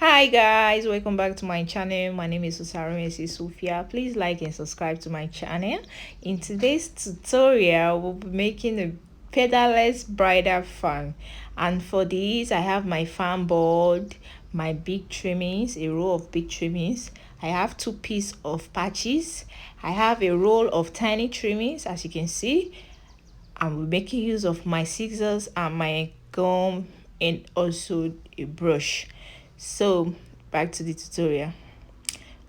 Hi guys, welcome back to my channel. My name is Sophia. Please like and subscribe to my channel. In today's tutorial, we'll be making a featherless bridal fan. And for this, I have my fan board, my big trimmings, a row of big trimmings. I have two pieces of patches. I have a roll of tiny trimmings, as you can see. I'm making use of my scissors and my gum and also a brush. So back to the tutorial.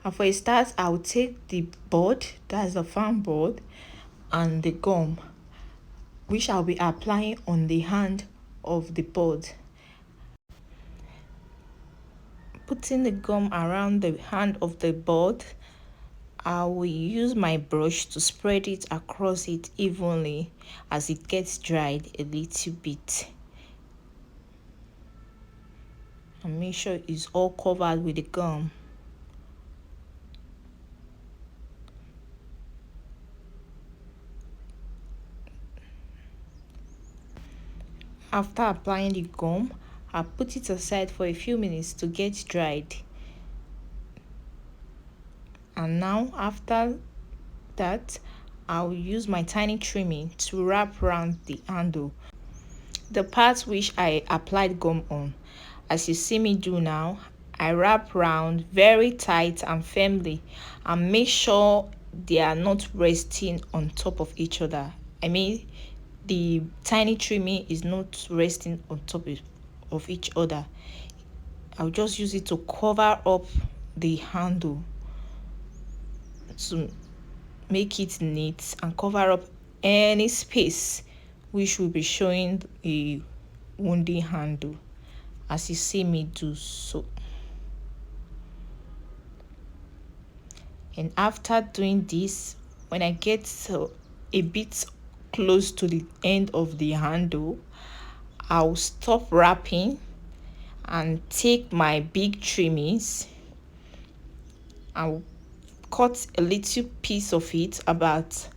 And for a start, I'll take the board, that's the fan board, and the gum, which I'll be applying on the hand of the board. Putting the gum around the hand of the board, I will use my brush to spread it across it evenly as it gets dried a little bit. And make sure it's all covered with the gum. After applying the gum, I put it aside for a few minutes to get dried. And now after that, I'll use my tiny trimming to wrap around the handle, the part which I applied gum on. As you see me do now, I wrap round very tight and firmly and make sure they are not resting on top of each other. I mean, the tiny trimming is not resting on top of each other. I'll just use it to cover up the handle to make it neat and cover up any space which will be showing a wounding handle, as you see me do so. And after doing this, when I get a bit close to the end of the handle, I'll stop wrapping and take my big trimmings. I'll cut a little piece of it, about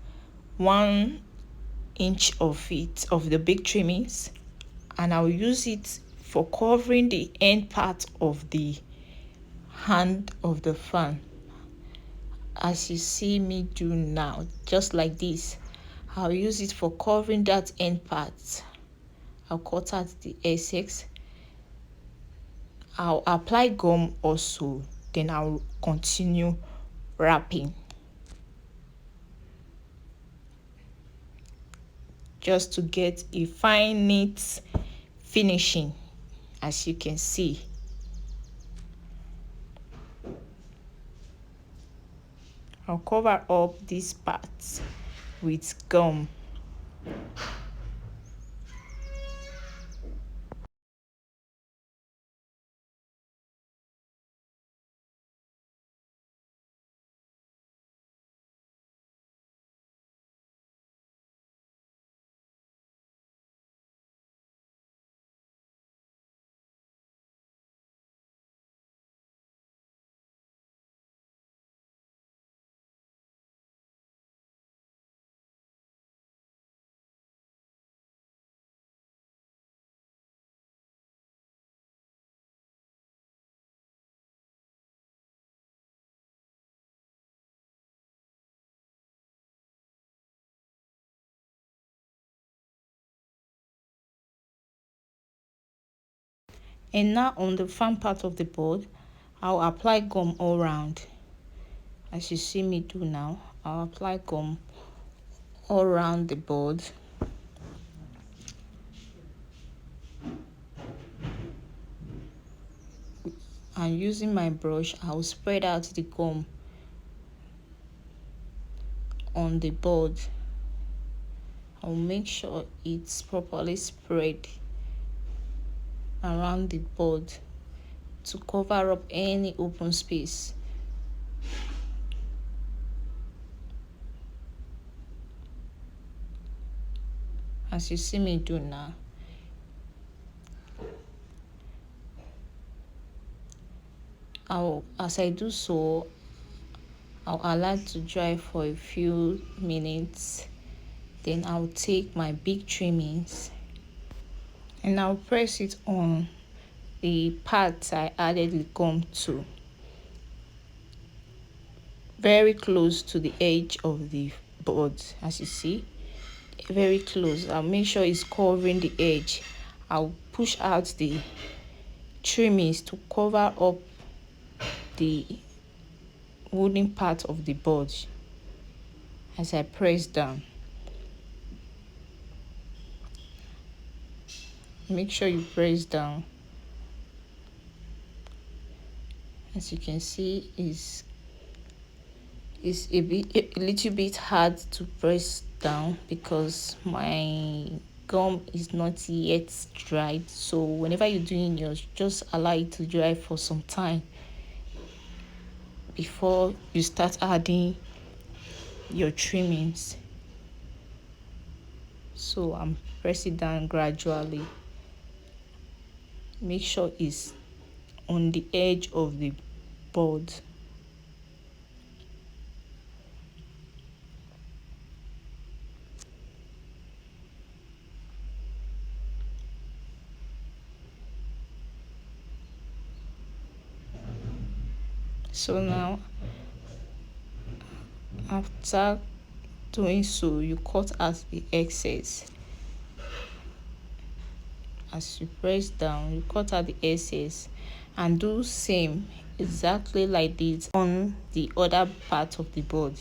1 inch of the big trimmings, and I'll use it for covering the end part of the hand of the fan, as you see me do now, just like this. I'll use it for covering that end part. I'll cut out the excess. I'll apply gum also, then I'll continue wrapping, just to get a fine neat finishing, as you can see. I'll cover up these parts with gum. And now on the front part of the board, I'll apply gum all around, as you see me do now. I'll apply gum all around the board. And using my brush, I'll spread out the gum on the board. I'll make sure it's properly spread around the board to cover up any open space. As you see me do now. As I do so, I'll allow it to dry for a few minutes. Then I'll take my big trimmings and I'll press it on the parts I added the gum to, very close to the edge of the board, as you see, very close. I'll make sure it's covering the edge. I'll push out the trimmings to cover up the wooden part of the board as I press down. Make sure you press down. As you can see, is a little bit hard to press down because my gum is not yet dried. So whenever you're doing yours, just allow it to dry for some time before you start adding your trimmings. So I'm pressing down gradually. Make sure it's on the edge of the board. So now, after doing so, you cut out the excess. As you press down, you cut out the excess and do same exactly like this on the other part of the board.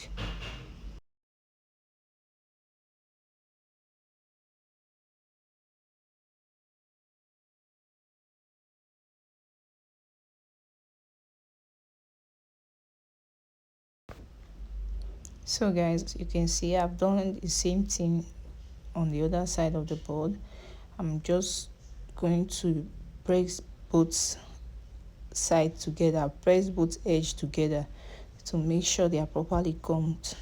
So guys, you can see I've done the same thing on the other side of the board. I'm just going to press both sides together, press both edge together to make sure they are properly gummed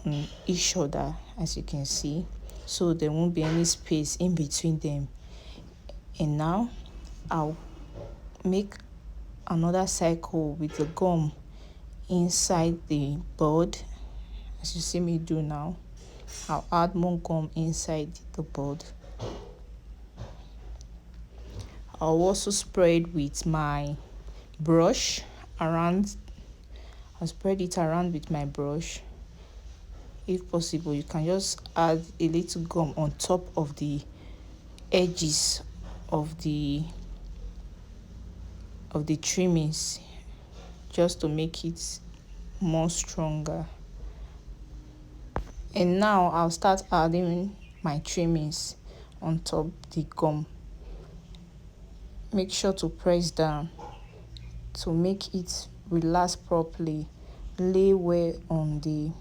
on each other, as you can see, so there won't be any space in between them. And now I'll make another cycle with the gum inside the board, as you see me do now. I'll add more gum inside the board. I'll also spread with my brush around. I'll spread it around with my brush. If possible, you can just add a little gum on top of the edges of the trimmings, just to make it more stronger. And now I'll start adding my trimmings on top the gum. Make sure to press down to make it relax properly. Lay well on the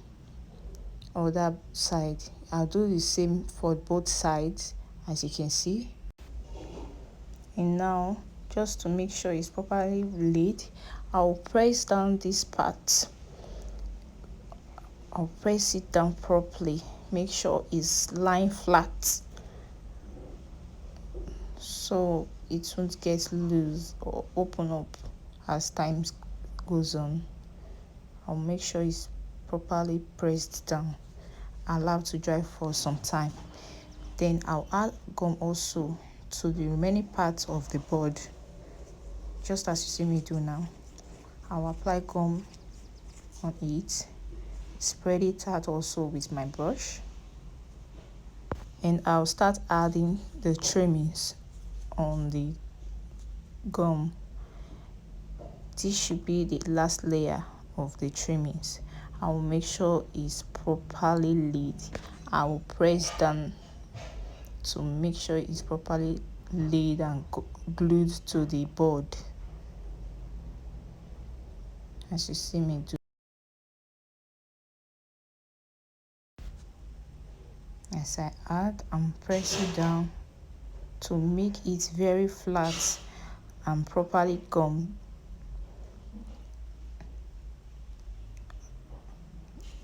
other side. I'll do the same for both sides, as you can see. And now, just to make sure it's properly laid, I'll press down this part. I'll press it down properly. Make sure it's lying flat so it won't get loose or open up as time goes on. I'll make sure it's properly pressed down, allow to dry for some time. Then I'll add gum also to the remaining parts of the board, just as you see me do now. I'll apply gum on it, spread it out also with my brush, and I'll start adding the trimmings on the gum. This should be the last layer of the trimmings. I will make sure it's properly laid. I will press down to make sure it's properly laid and glued to the board, as you see me do. As I add, I'm pressing down to make it very flat and properly gummed.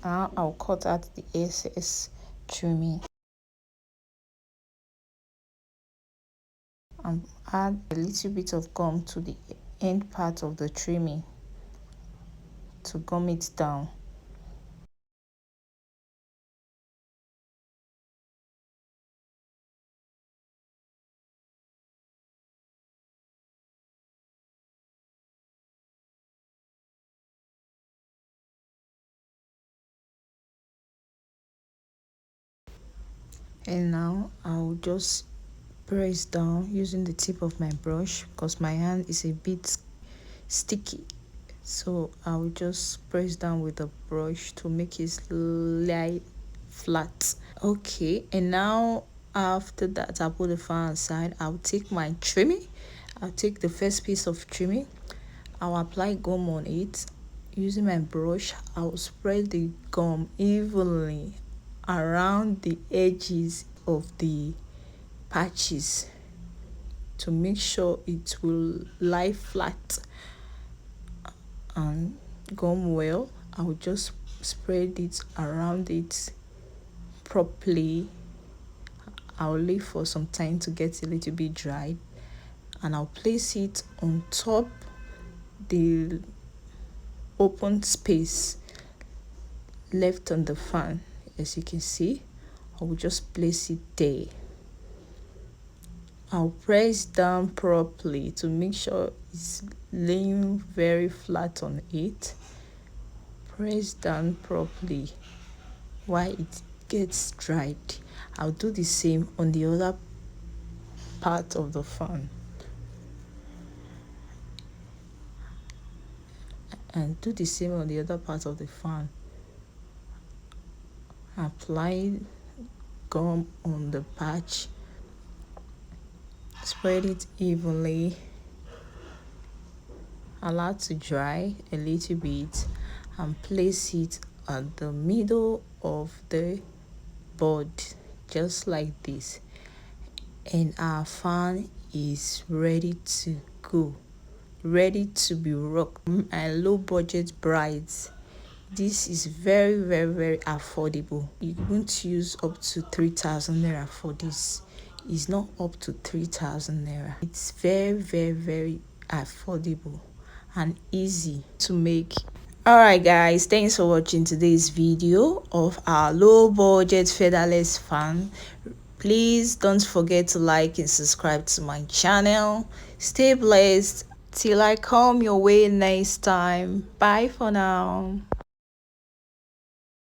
Now I'll cut out the excess trimming and add a little bit of gum to the end part of the trimming to gum it down. And now I'll just press down using the tip of my brush because my hand is a bit sticky, so I'll just press down with the brush to make it lie flat. Okay, and now after that I'll put the fan aside. I'll take my trimming. I'll take the first piece of trimming. I'll apply gum on it. Using my brush, I'll spread the gum evenly around the edges of the patches to make sure it will lie flat and gum well. I'll just spread it around it properly. I'll leave for some time to get a little bit dry, and I'll place it on top the open space left on the fan. As you can see, I will just place it there. I'll press down properly to make sure it's laying very flat on it. Press down properly while it gets dried. I'll do the same on the other part of the fan, and do the same on the other part of the fan. Apply gum on the patch, spread it evenly, allow it to dry a little bit, and place it at the middle of the board just like this, and our fan is ready to go, ready to be rocked. And low budget brides, this is very affordable. You won't use up to 3,000 naira for this. It's not up to 3,000 naira. It's very affordable and easy to make. Alright guys, thanks for watching today's video of our low budget featherless fan. Please don't forget to like and subscribe to my channel. Stay blessed till I come your way next time. Bye for now.